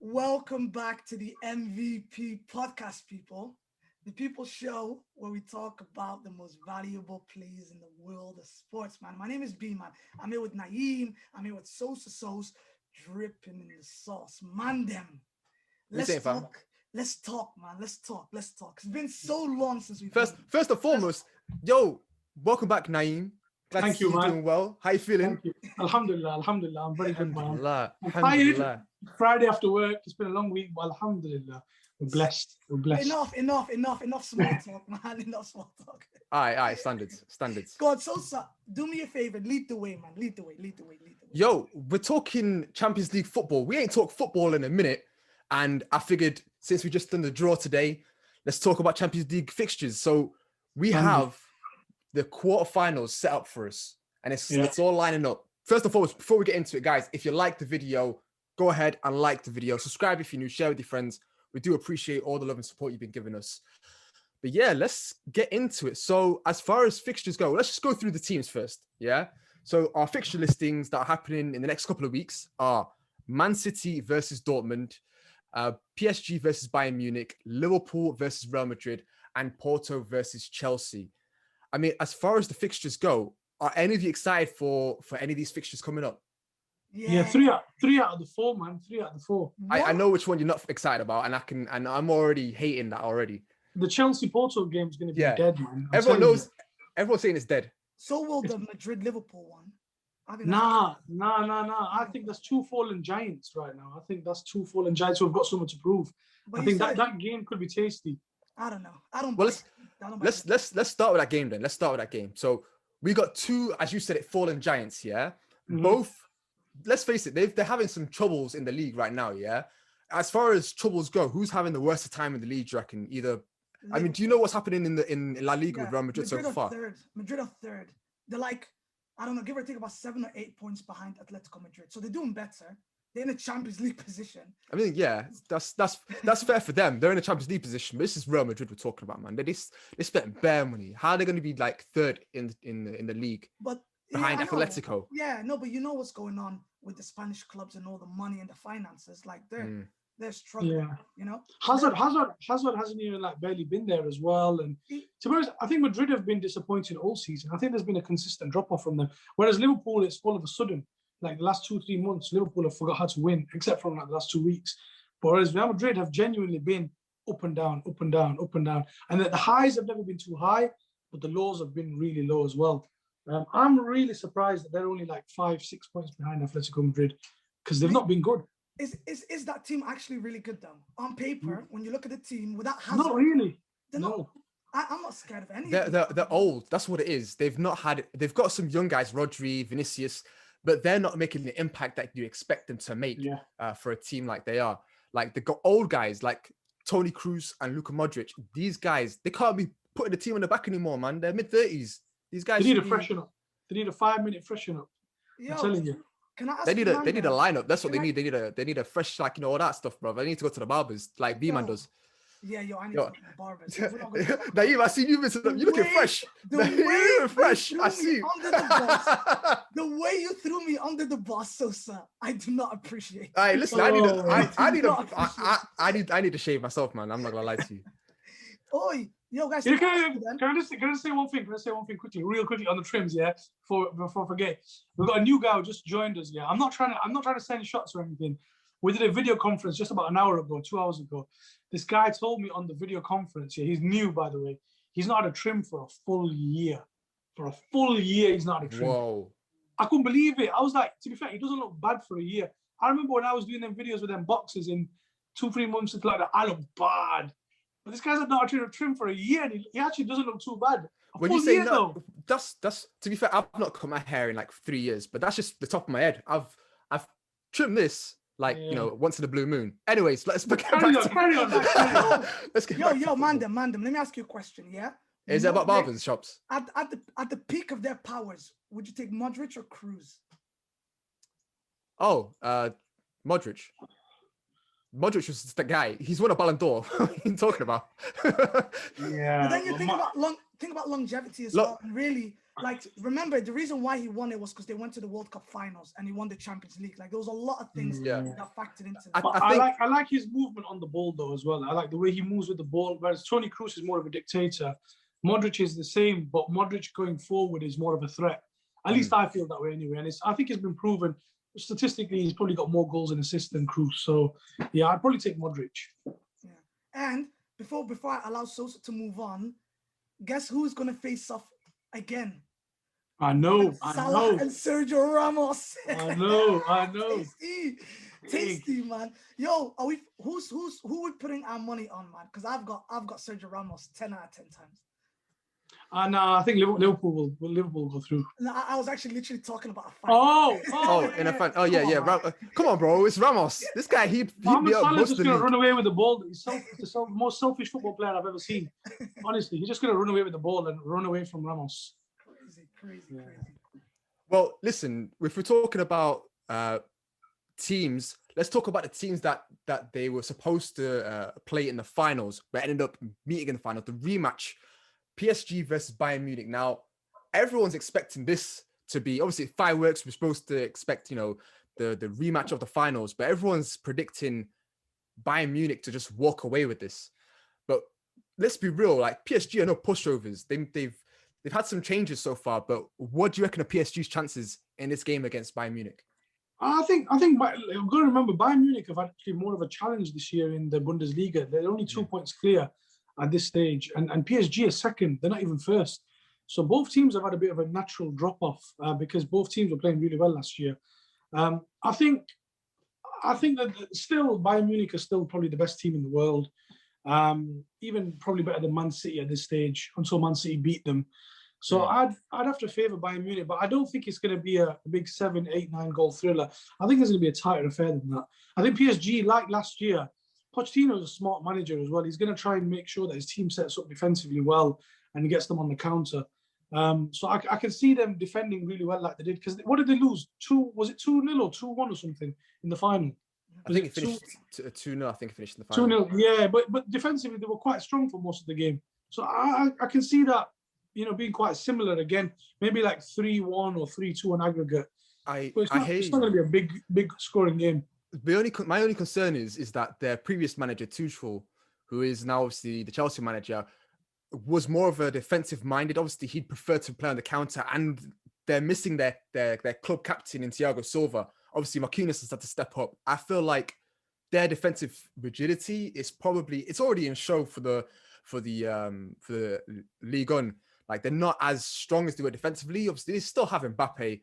Welcome back to the MVP podcast, people. The People Show, where we talk about the most valuable players in the world of sports, man. My name is B, man. I'm here with Naeem. I'm here with Sosa Sauce, dripping in the sauce. Man, them. Let's talk. Let's talk, man. Let's talk. It's been so long since we've First and foremost, yo, welcome back, Naeem. Glad Thank to see you, you man. doing well. How you feeling? Thank you. Alhamdulillah. I'm very good, man. I'm Alhamdulillah. tired. Friday after work. It's been a long week, but alhamdulillah. We're blessed. Enough small talk, man. Enough small talk. All right, standards. God, Sosa, do me a favor. Lead the way, man. Lead the way. Yo, we're talking Champions League football. We ain't talked football in a minute. And I figured since we just done the draw today, let's talk about Champions League fixtures. So we have the quarterfinals set up for us, and it's all lining up. First and foremost, before we get into it, guys, if you like the video, go ahead and like the video. Subscribe if you're new, share with your friends. We do appreciate all the love and support you've been giving us. But yeah, let's get into it. So as far as fixtures go, let's just go through the teams first. Yeah. So our fixture listings that are happening in the next couple of weeks are Man City versus Dortmund, PSG versus Bayern Munich, Liverpool versus Real Madrid, and Porto versus Chelsea. I mean, as far as the fixtures go, are any of you excited for any of these fixtures coming up? Yeah, three out of the four, man. 3 out of the 4. I know which one you're not excited about, and I'm already hating that already. The Chelsea Porto game is going to be dead, man. Everyone knows. Everyone's saying it's dead. So will the Madrid Liverpool one. Nah. I think that's two fallen giants right now. I think that's two fallen giants who have got something to prove. But I think that game could be tasty. I don't know. Well, let's start with that game then. Let's start with that game. So we got two, as you said, fallen giants. Yeah, both. Let's face it, they're having some troubles in the league right now. Yeah, as far as troubles go, who's having the worst time in the league? Do you reckon? I mean, do you know what's happening in La Liga with Real Madrid so far? Madrid are third. They're like, I don't know, give or take about 7 or 8 points behind Atletico Madrid. So they're doing better. They're in a Champions League position. I mean, yeah, that's fair for them. They're in a Champions League position, but this is Real Madrid we're talking about, man. They spent bare money. How are they going to be like third in the league? But behind Atletico. Yeah, no, but you know what's going on with the Spanish clubs and all the money and the finances. Like they're struggling. You know, Hazard hasn't even like barely been there as well. And to be honest, I think Madrid have been disappointing all season. I think there's been a consistent drop off from them. Whereas Liverpool, it's all of a sudden, like the last 2-3 months, Liverpool have forgot how to win, except from like the last 2 weeks. But whereas Real Madrid have genuinely been up and down. And the highs have never been too high, but the lows have been really low as well. I'm really surprised that they're only like 5-6 points behind Atletico Madrid because they've not been good. Is that team actually really good though? On paper, when you look at the team without Hazard, not really. No. I'm not scared of any. They're old. That's what it is. They've got some young guys, Rodri, Vinicius, but they're not making the impact that you expect them to make for a team like they are. Like they got old guys like Toni Kroos and Luka Modric. These guys, they can't be putting the team on the back anymore, man. They're mid-30s. These guys need a freshen up. They need a 5-minute freshen up. I'm telling you. Can I ask they need a lineup. That's what they need. They need a fresh, like, all that stuff, bro. They need to go to the barbers, like B-Man does. Yeah, I need to go to the barbers. Naeem, I see you missing up. You looking fresh. You looking fresh. I see you. The way you threw me under the bus, Sosa, I do not appreciate. All right, listen. I need to shave myself, man. I'm not gonna lie to you. Oi. Yo, guys, can I just say one thing? Can I say one thing real quickly on the trims? Yeah, before I forget, we've got a new guy who just joined us. Yeah, I'm not trying to send shots or anything. We did a video conference just about an hour ago, 2 hours ago. This guy told me on the video conference. Yeah, he's new, by the way. He's not had a trim for a full year. For a full year, he's not had a trim. Whoa! I couldn't believe it. I was like, to be fair, he doesn't look bad for a year. I remember when I was doing them videos with them boxers in 2-3 months, it's like that. I look bad. But this guy's not a trim for a year, and he actually doesn't look too bad. When you say no, that's to be fair, I've not cut my hair in like 3 years, but that's just the top of my head. I've trimmed this like once in a blue moon. Anyways, let's carry on. Let's get yo, Mandem. Let me ask you a question. Yeah, is it about barbers shops? At the peak of their powers, would you take Modric or Kroos? Oh, Modric. Modric was the guy. He's won a Ballon d'Or. What are you talking about? Yeah. But then you think about longevity as well. And really, like, remember, the reason why he won it was because they went to the World Cup finals and he won the Champions League. Like, there was a lot of things that factored into that. I like his movement on the ball, though, as well. I like the way he moves with the ball, whereas Toni Kroos is more of a dictator. Modric is the same, but Modric going forward is more of a threat. At least I feel that way anyway. And I think it's been proven. Statistically, he's probably got more goals and assists than Kroos. So, yeah, I'd probably take Modric. Yeah. And before I allow Sosa to move on, guess who's going to face off again? I know. Salah and Sergio Ramos. I know. Tasty, man. Yo, who we putting our money on, man? Because I've got Sergio Ramos 10 out of 10 times. And I think Liverpool will go through. No, I was actually literally talking about a fight. In a fight. Oh yeah. Come on, bro. It's Ramos. This guy, he Mohamed Salah's just going to run away with the ball. He's the most selfish football player I've ever seen. Honestly, he's just going to run away with the ball and run away from Ramos. Crazy. Well, listen, if we're talking about teams, let's talk about the teams that they were supposed to play in the finals, but ended up meeting in the final. The rematch, PSG versus Bayern Munich. Now, everyone's expecting this to be, obviously, fireworks. We're supposed to expect, the rematch of the finals, but everyone's predicting Bayern Munich to just walk away with this. But let's be real, like, PSG are no pushovers. They've had some changes so far, but what do you reckon of PSG's chances in this game against Bayern Munich? I think we've got to remember Bayern Munich have actually more of a challenge this year in the Bundesliga. They're only 2 points clear at this stage, and PSG is second. They're not even first. So both teams have had a bit of a natural drop-off because both teams were playing really well last year. I think that still Bayern Munich is still probably the best team in the world, even probably better than Man City at this stage until Man City beat them. So I'd have to favour Bayern Munich, but I don't think it's going to be a big 7, 8, 9 goal thriller. I think it's going to be a tighter affair than that. I think PSG, like last year, Pochettino is a smart manager as well. He's going to try and make sure that his team sets up defensively well and gets them on the counter. So I can see them defending really well like they did. Because what did they lose? Was it 2-0 or 2-1 or something in the final? I think it finished 2-0. I think it finished in the final. 2-0, yeah. But defensively, they were quite strong for most of the game. So I can see that, being quite similar again. Maybe like 3-1 or 3-2 on aggregate. It's not going to be a big scoring game. My only concern is that their previous manager, Tuchel, who is now obviously the Chelsea manager, was more of a defensive minded. Obviously, he'd prefer to play on the counter, and they're missing their club captain in Thiago Silva. Obviously, Marquinhos has had to step up. I feel like their defensive rigidity is already in show for the Ligue 1. Like, they're not as strong as they were defensively. Obviously, they still have Mbappe.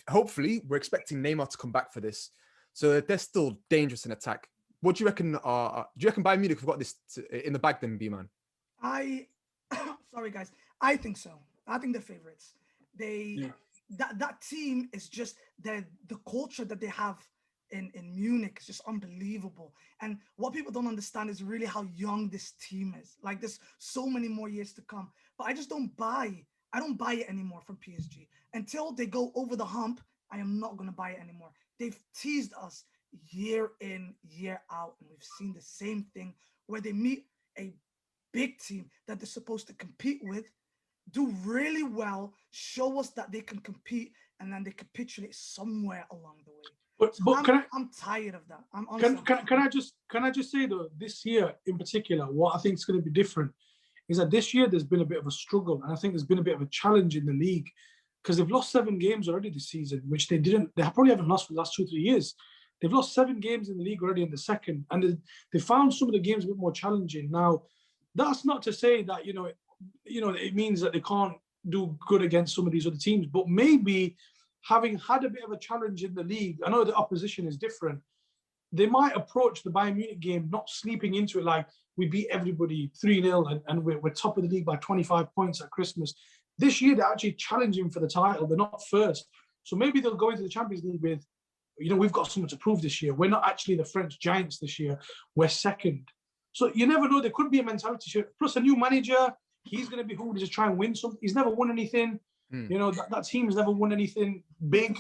Hopefully, we're expecting Neymar to come back for this. So they're still dangerous in attack. What do you reckon? Do you reckon Bayern Munich have got this in the bag then, B-Man? Sorry guys, I think so. I think they're favorites. That team is just the culture that they have in Munich is just unbelievable. And what people don't understand is really how young this team is. Like, there's so many more years to come. But I just don't buy. I don't buy it anymore from PSG. Until they go over the hump, I am not going to buy it anymore. They've teased us year in, year out, and we've seen the same thing where they meet a big team that they're supposed to compete with, do really well, show us that they can compete, and then they capitulate somewhere along the way. I'm tired of that. Can I just say though, this year in particular, what I think is going to be different is that this year there's been a bit of a struggle, and I think there's been a bit of a challenge in the league because they've lost 7 games already this season, which they probably haven't lost for the last 2-3 years. They've lost 7 games in the league already in the second, and they found some of the games a bit more challenging. Now, that's not to say that it means that they can't do good against some of these other teams, but maybe having had a bit of a challenge in the league, I know the opposition is different. They might approach the Bayern Munich game not sleeping into it like we beat everybody 3-0 and we're top of the league by 25 points at Christmas. This year they're actually challenging for the title. They're not first, so maybe they'll go into the Champions League with, we've got something to prove this year. We're not actually the French giants this year. We're second. So you never know. There could be a mentality shift. Plus a new manager. He's going to be hungry to try and win something. He's never won anything. That team's never won anything big.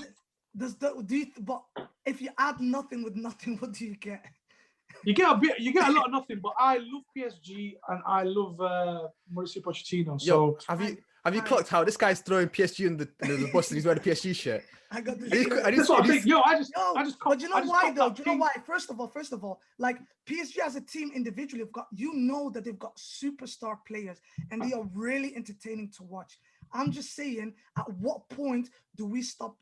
But if you add nothing with nothing, what do you get? You get a lot of nothing. But I love PSG and I love Mauricio Pochettino. So Have you clocked how this guy's throwing PSG in the bus and he's wearing a PSG shirt? I got this. That's what I'm saying. Yo, I just But you know why though? Do you know thing. why? First of all, like PSG as a team individually have got, you know, that they've got superstar players and they are really entertaining to watch. I'm just saying, at what point do we stop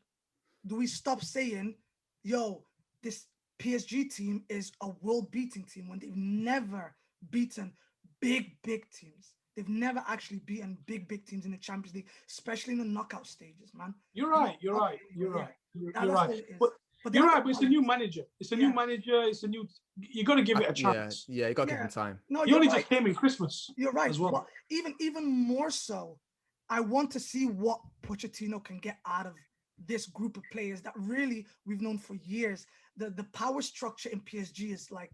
saying, yo, this PSG team is a world beating team, when they've never beaten big teams. They've never actually beaten big teams in the Champions League, especially in the knockout stages, man. You're right. You're right. But you're right. But it's a new manager. It's a new manager. It's a new. You got to give it a chance. Yeah, you got to give him time. No, he only just came in Christmas. You're right. As well. But even more so, I want to see what Pochettino can get out of this group of players that really we've known for years. The power structure in PSG is like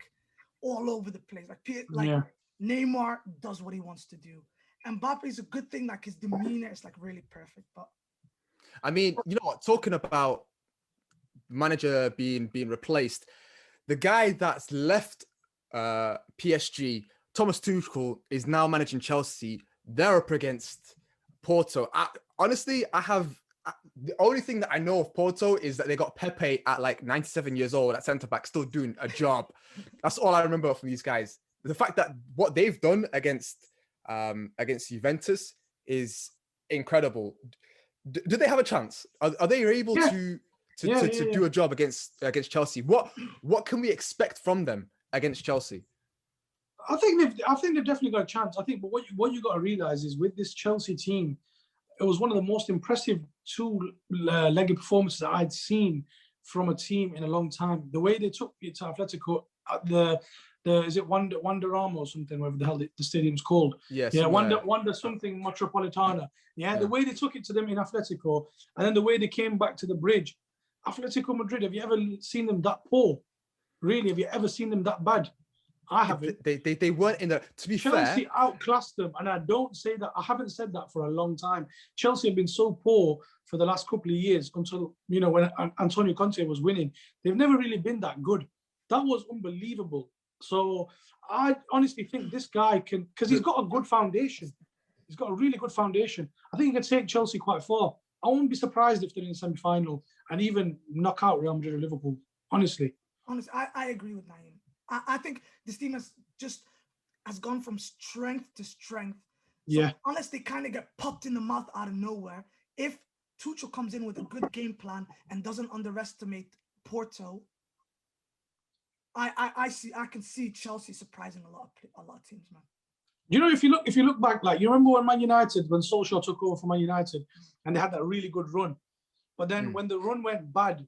all over the place. Neymar does what he wants to do. Mbappe is a good thing, like his demeanor is like really perfect. But I mean, you know what? Talking about manager being replaced, the guy that's left PSG, Thomas Tuchel, is now managing Chelsea. They're up against Porto. The only thing that I know of Porto is that they got Pepe at like 97 years old at centre back, still doing a job. That's all I remember from these guys. The fact that what they've done against Juventus is incredible. Do they have a chance? Are they able to do a job against Chelsea? What can we expect from them against Chelsea? I think they've definitely got a chance. I think, but what you got to realize is with this Chelsea team, it was one of the most impressive two-legged performances that I'd seen from a team in a long time. The way they took it to Atletico at the is it Wanderama or something, whatever the hell the stadium's called. Yes. Yeah, Wonder something Metropolitana. Yeah, the way they took it to them in Atletico, and then the way they came back to the bridge. Atletico Madrid, have you ever seen them that poor? Really, have you ever seen them that bad? I haven't. They weren't in the. To be Chelsea fair, outclassed them, and I haven't said that for a long time. Chelsea have been so poor for the last couple of years until when Antonio Conte was winning. They've never really been that good. That was unbelievable. So I honestly think this guy can, because he's got a good foundation. He's got a really good foundation. I think he can take Chelsea quite far. I wouldn't be surprised if they're in the semi-final and even knock out Real Madrid or Liverpool. Honestly, I agree with Naeem. I think this team has gone from strength to strength. So unless they kind of get popped in the mouth out of nowhere, if Tuchel comes in with a good game plan and doesn't underestimate Porto, I can see Chelsea surprising a lot of teams, man. If you look back, like you remember when Solskjaer took over for Man United, and they had that really good run, but then when the run went bad,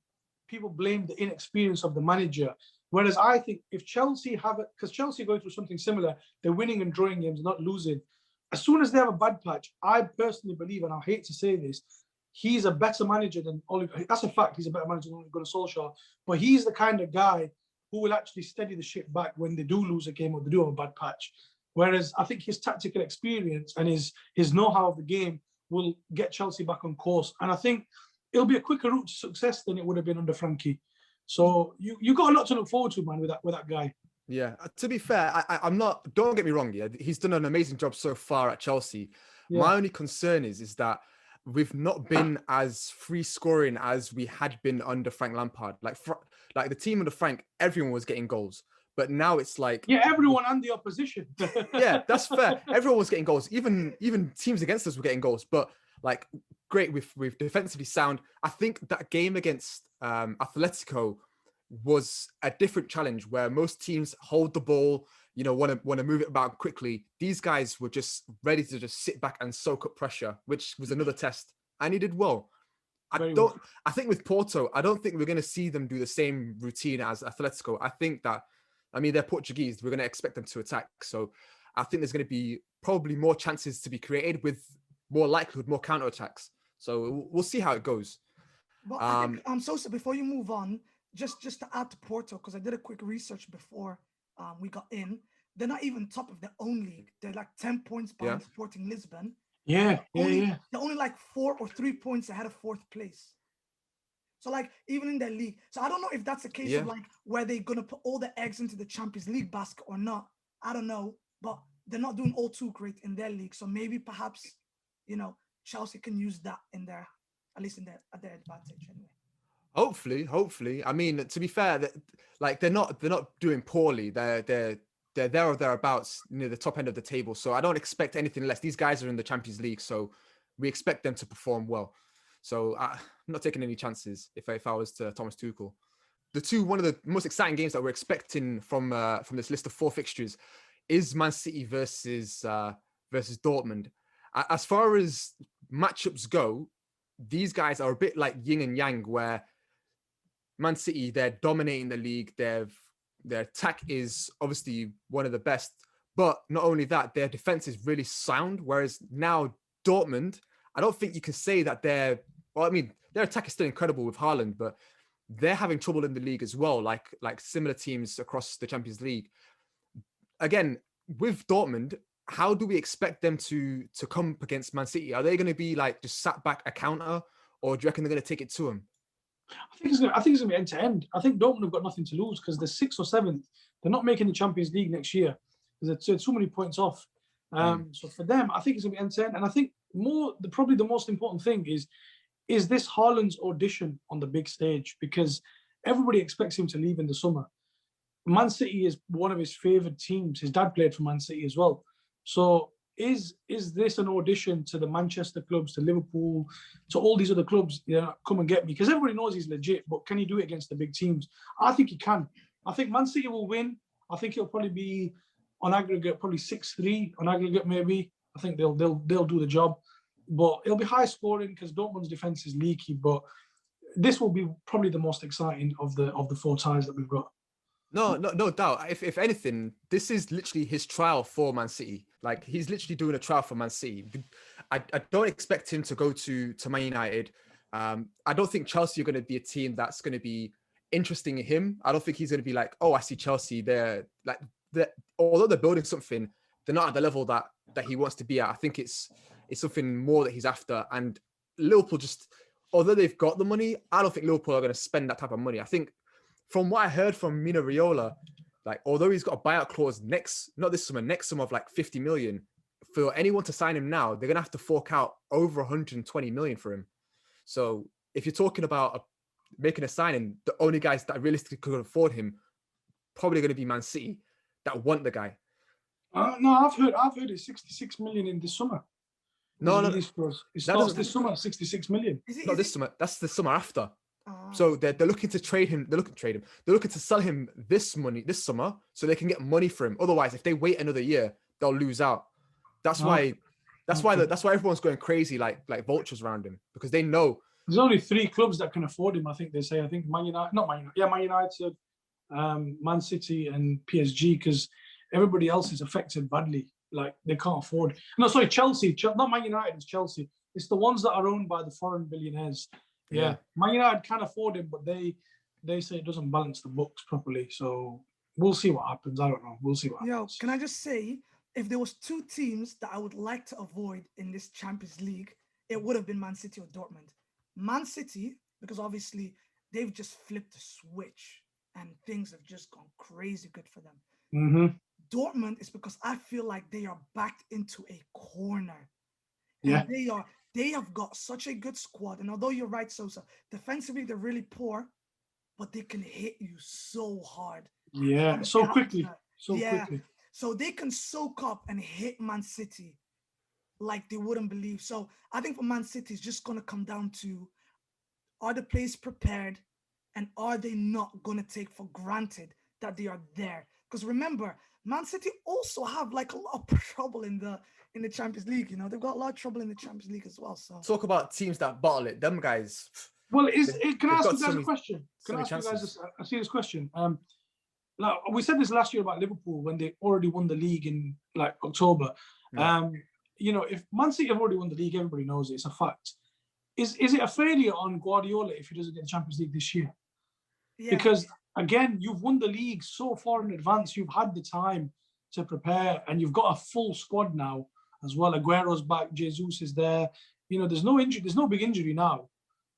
people blamed the inexperience of the manager. Whereas I think if Chelsea have it, because Chelsea are going through something similar, they're winning and drawing games, not losing. As soon as they have a bad patch, I personally believe, and I hate to say this, he's a better manager than Ole. That's a fact. He's a better manager than Ole Gunnar Solskjaer. But he's the kind of guy who will actually steady the ship back when they do lose a game or they do have a bad patch. Whereas I think his tactical experience and his know-how of the game will get Chelsea back on course. And I think it'll be a quicker route to success than it would have been under Frankie. So you got a lot to look forward to, man, with that guy. Yeah. To be fair, I'm not. Don't get me wrong. Yeah, he's done an amazing job so far at Chelsea. Yeah. My only concern is that we've not been as free scoring as we had been under Frank Lampard. Like the team under Frank, everyone was getting goals. But now it's like everyone and the opposition. Yeah, that's fair. Everyone was getting goals. Even teams against us were getting goals. But like great with defensively sound. I think that game against Atletico was a different challenge where most teams hold the ball, want to move it about quickly. These guys were just ready to just sit back and soak up pressure, which was another test, and he did well. I think with Porto, I don't think we're going to see them do the same routine as Atletico. I think that, they're Portuguese. We're going to expect them to attack. So I think there's going to be probably more chances to be created with more likelihood, more counterattacks. So we'll see how it goes. But I think, before you move on, just to add to Porto, because I did a quick research before we got in, they're not even top of their own league. They're like 10 points behind Sporting Lisbon. They're only like 4 or 3 points ahead of fourth place. So like even in their league. So I don't know if that's a case of like where they're going to put all the eggs into the Champions League basket or not. I don't know. But they're not doing all too great in their league. So maybe perhaps, Chelsea can use that in their, at least in their at their advantage anyway. Hopefully. I mean, to be fair, like they're not doing poorly. They're there or thereabouts near the top end of the table. So I don't expect anything less. These guys are in the Champions League, so we expect them to perform well. So I'm not taking any chances if I was to Thomas Tuchel. One of the most exciting games that we're expecting from this list of 4 fixtures is Man City versus Dortmund. As far as matchups go, these guys are a bit like yin and yang, where Man City, they're dominating the league. Their attack is obviously one of the best, but not only that, their defense is really sound. Whereas now Dortmund, I don't think you can say that their attack is still incredible with Haaland, but they're having trouble in the league as well, like similar teams across the Champions League. Again, with Dortmund, how do we expect them to come up against Man City? Are they going to be like just sat back a counter, or do you reckon they're going to take it to them? I think it's going to be end to end. I think Dortmund have got nothing to lose because they're 6th or 7th. They're not making the Champions League next year because they're too many points off. So for them, I think it's going to be end to end. And I think probably the most important thing is this Haaland's audition on the big stage, because everybody expects him to leave in the summer. Man City is one of his favoured teams. His dad played for Man City as well. So is this an audition to the Manchester clubs, to Liverpool, to all these other clubs? Come and get me, because everybody knows he's legit. But can he do it against the big teams? I think he can. I think Man City will win. I think it'll probably be on aggregate, probably 6-3 on aggregate maybe. I think they'll do the job, but it'll be high scoring because Dortmund's defense is leaky. But this will be probably the most exciting of the 4 ties that we've got. No doubt. If anything, this is literally his trial for Man City. Like, he's literally doing a trial for Man City. I don't expect him to go to Man United. I don't think Chelsea are going to be a team that's going to be interesting in him. I don't think he's going to be like, oh, I see Chelsea. Although they're building something, they're not at the level that he wants to be at. I think it's something more that he's after. And Liverpool although they've got the money, I don't think Liverpool are going to spend that type of money. I think, from what I heard from Mino Raiola, like, although he's got a buyout clause next summer of like 50 million, for anyone to sign him now, they're going to have to fork out over 120 million for him. So if you're talking about making a signing, the only guys that realistically could afford him probably going to be Man City that want the guy. No, I've heard it's 66 million in this summer. No, it starts this summer, 66 million. Not this summer. That's the summer after. So they're looking to trade him. They're looking to sell him this summer so they can get money for him. Otherwise, if they wait another year, they'll lose out. That's why everyone's going crazy like vultures around him, because they know there's only 3 clubs that can afford him. I think they say. I think Man United, Man United, Man City, and PSG, because everybody else is affected badly. Like, they can't afford. No, sorry, Chelsea. Not Man United. It's Chelsea. It's the ones that are owned by the foreign billionaires. Yeah. Man United can afford him, but they say it doesn't balance the books properly. So we'll see what happens. I don't know. We'll see what happens. Can I just say, if there was 2 teams that I would like to avoid in this Champions League, it would have been Man City or Dortmund. Man City, because obviously they've just flipped the switch and things have just gone crazy good for them. Mm-hmm. Dortmund is because I feel like they are backed into a corner. Yeah. And they have got such a good squad. And although you're right, Sosa, defensively they're really poor, but they can hit you so hard. Yeah, so quickly. So they can soak up and hit Man City like they wouldn't believe. So I think for Man City, it's just going to come down to, are the players prepared, and are they not going to take for granted that they are there? Because remember, Man City also have like a lot of trouble in the Champions League. They've got a lot of trouble in the Champions League as well. So talk about teams that bottle it. Them guys. Well, can I ask you guys a question? Can I ask you guys a serious question? Like we said this last year about Liverpool when they already won the league in like October. Yeah. If Man City have already won the league, everybody knows it. It's a fact. Is it a failure on Guardiola if he doesn't get the Champions League this year? Yeah. Because again, you've won the league so far in advance. You've had the time to prepare, and you've got a full squad now as well. Aguero's back. Jesus is there. There's no injury. There's no big injury now.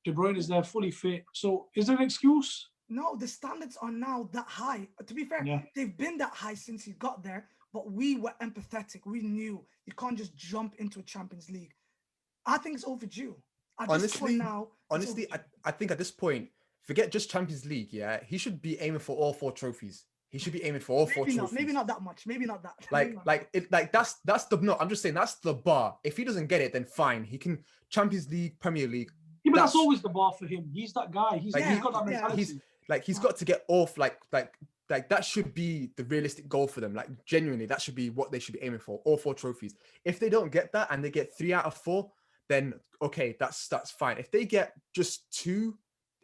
De Bruyne is there, fully fit. So is there an excuse? No, the standards are now that high. To be fair, they've been that high since he got there, but we were empathetic. We knew you can't just jump into a Champions League. I think it's overdue. At this point now, honestly, I think at this point, forget just Champions League. Yeah, he should be aiming for all 4 trophies. He should be aiming for all 4 trophies. Maybe not that much. Maybe not that. That's the no. I'm just saying that's the bar. If he doesn't get it, then fine. He can Champions League, Premier League. Yeah, but that's always the bar for him. He's that guy. He's got that mentality. He's got to get off. Like that should be the realistic goal for them. Like genuinely, that should be what they should be aiming for. All 4 trophies. If they don't get that and they get 3 out of 4, then okay, that's fine. If they get just 2,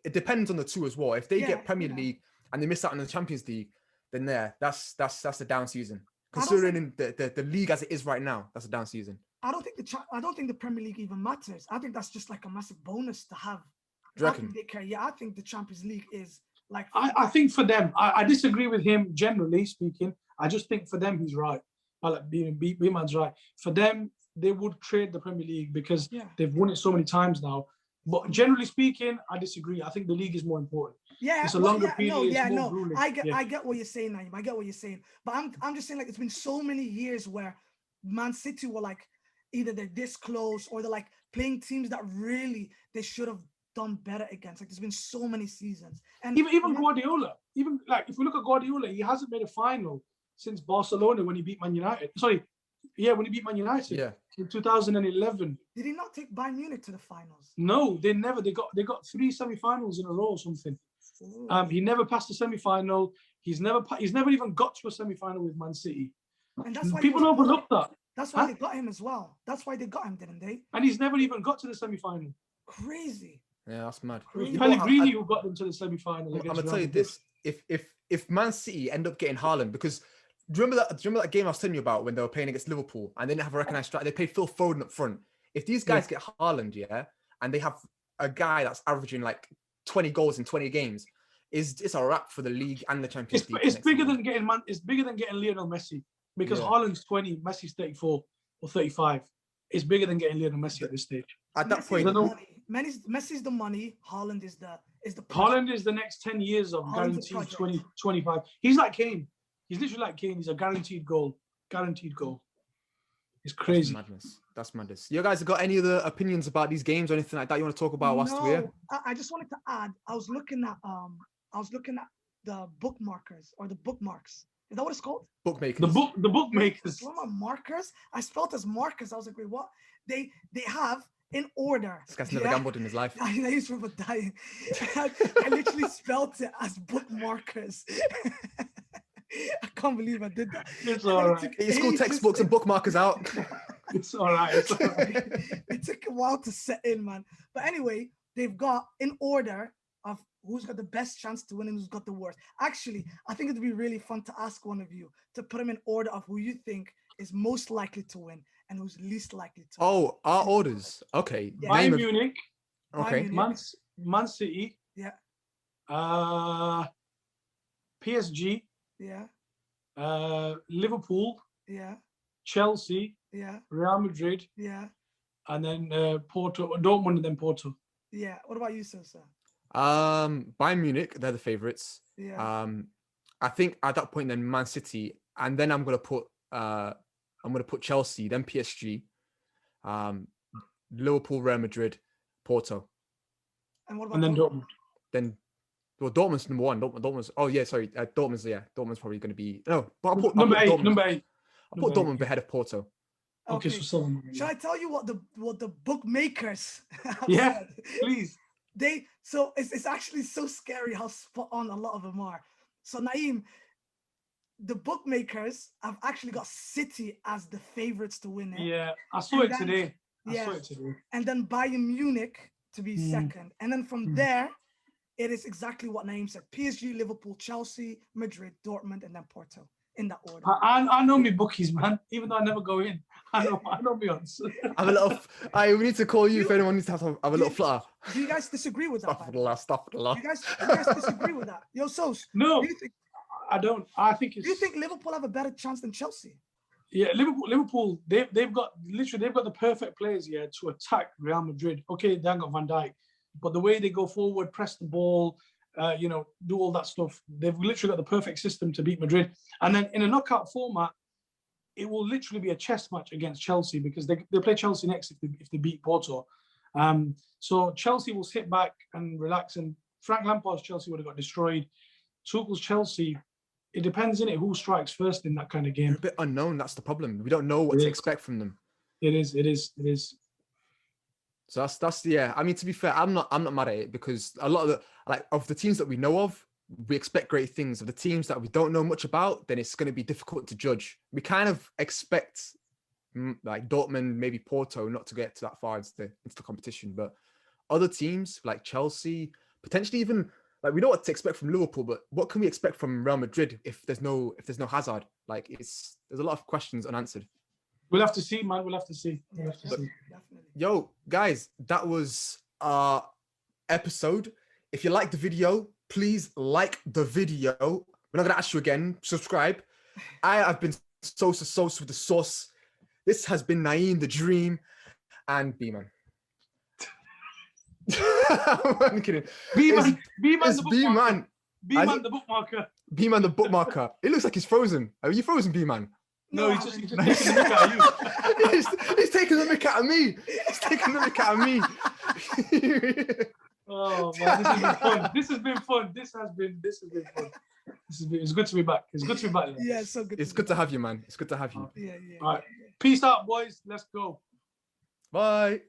it depends on the 2 as well. If they get Premier League and they miss out on the Champions League, then that's a down season. Considering the league as it is right now, that's a down season. I don't think the Premier League even matters. I think that's just like a massive bonus to have. Do you reckon? They care. Yeah, I think the Champions League is like. I think for them, I disagree with him generally speaking. I just think for them he's right. I like B-Man's right. For them, they would trade the Premier League because they've won it so many times now. But generally speaking, I disagree. I think the league is more important. Yeah, it's a longer period. I get what you're saying, Naeem. I get what you're saying. But I'm just saying, like, it's been so many years where Man City were like, either they're this close or they're like playing teams that really they should have done better against. Like, there's been so many seasons. And even Guardiola, even like if we look at Guardiola, he hasn't made a final since Barcelona when he beat Man United. When he beat Man United in 2011. Did he not take Bayern Munich to the finals? No, they never. They got 3 semi-finals in a row or something. He never passed a semi-final. He's never even got to a semi-final with Man City. And that's why people overlook that. That's why they got him as well. That's why they got him, didn't they? And he's never even got to the semi-final. Crazy. Yeah, that's mad. Pellegrini who got them to the semi-final. I'm gonna tell you this: if Man City end up getting Haaland, because do you remember that game I was telling you about when they were playing against Liverpool and they didn't have a recognised striker? They played Phil Foden up front. If these guys get Haaland, and they have a guy that's averaging like 20 goals in 20 games, it's a wrap for the league and the Champions League. It's bigger than getting Lionel Messi because Haaland's 20, Messi's 34 or 35. It's bigger than getting Lionel Messi at this stage. At that point, Messi's the money. Haaland is the. Haaland is the next 10 years of guaranteed 20, 25. He's like Kane. He's literally like Kane. He's a guaranteed goal. It's crazy. That's madness. You guys have got any other opinions about these games or anything like that you want to talk about whilst we're here? I just wanted to add. I was looking at the bookmarkers or the bookmarks. Is that what it's called? Bookmakers. The bookmakers. What are markers? I spelled as markers. I was like, wait, what? They have in order. This guy's never gambled in his life. I used to remember dying. I literally spelled it as bookmarkers. I can't believe I did that. It's all right. Get your school textbooks and bookmarkers out. It's all right. It took a while to set in, man. But anyway, they've got in order of who's got the best chance to win and who's got the worst. Actually, I think it'd be really fun to ask one of you to put them in order of who you think is most likely to win and who's least likely to win. Oh, our orders. Okay. Yeah. Bayern Munich. Okay. Man City. Yeah. PSG. Yeah. Liverpool. Yeah. Chelsea. Yeah. Real Madrid. Yeah. And then Porto, Dortmund, and then Porto. Yeah. What about you, Sosa? Bayern Munich, they're the favourites. Yeah. I think at that point then Man City, and then I'm gonna put Chelsea, then PSG, Liverpool, Real Madrid, Porto. And what about and then Dortmund? Then well, Dortmund's number 1. Dortmund's Dortmund's probably going to be no. But I'll put number 8. I'll put Dortmund ahead of Porto. Okay, so 7. Shall I tell you what the bookmakers have said? Please. It's actually so scary how spot on a lot of them are. So Naeem, the bookmakers have actually got City as the favourites to win it. Yeah, I saw it today. And then Bayern Munich to be second. And then from there, it is exactly what Naeem said. PSG, Liverpool, Chelsea, Madrid, Dortmund, and then Porto in that order. I know me bookies, man. Even though I never go in. I know me odds. I'm a little... we need to call you if anyone needs to have a little flutter. Do you guys disagree with that? Stop for the last. You guys disagree with that? Yo, Sos. No, I don't. I think it's... Do you think Liverpool have a better chance than Chelsea? Yeah, Liverpool, they've got the perfect players here to attack Real Madrid. Okay, they haven't got Van Dijk. But the way they go forward, press the ball, do all that stuff, they've literally got the perfect system to beat Madrid. And then in a knockout format, it will literally be a chess match against Chelsea because they play Chelsea next if they beat Porto. So Chelsea will sit back and relax, and Frank Lampard's Chelsea would have got destroyed. Tuchel's Chelsea, it depends in it who strikes first in that kind of game. They're a bit unknown. That's the problem. We don't know what to expect from them. It is. So that's yeah. I mean, to be fair, I'm not mad at it because a lot of the teams that we know of, we expect great things. Of the teams that we don't know much about, then it's going to be difficult to judge. We kind of expect like Dortmund, maybe Porto, not to get to that far into the competition, but other teams like Chelsea, potentially even like we know what to expect from Liverpool, but what can we expect from Real Madrid if there's no Hazard? Like there's a lot of questions unanswered. We'll have to see, man. We'll have to see. Definitely. Yo, guys, that was our episode. If you liked the video, please like the video. We're not gonna ask you again. Subscribe. I have been Sosa with the sauce. This has been Naeem the Dream and B-Man. I'm kidding. B-Man the bookmarker. B-Man the bookmarker. B-Man the bookmarker. It looks like he's frozen. Are you frozen, B-Man? No, he's just taking the mick out of you. he's taking the mick out of me. He's taking the mick out of me. Oh man, this has been fun. This has been fun. It's good to be back. It's good to be back. Yeah, it's so good. It's good to have you, man. It's good to have you. Yeah. All right. Peace out, boys. Let's go. Bye.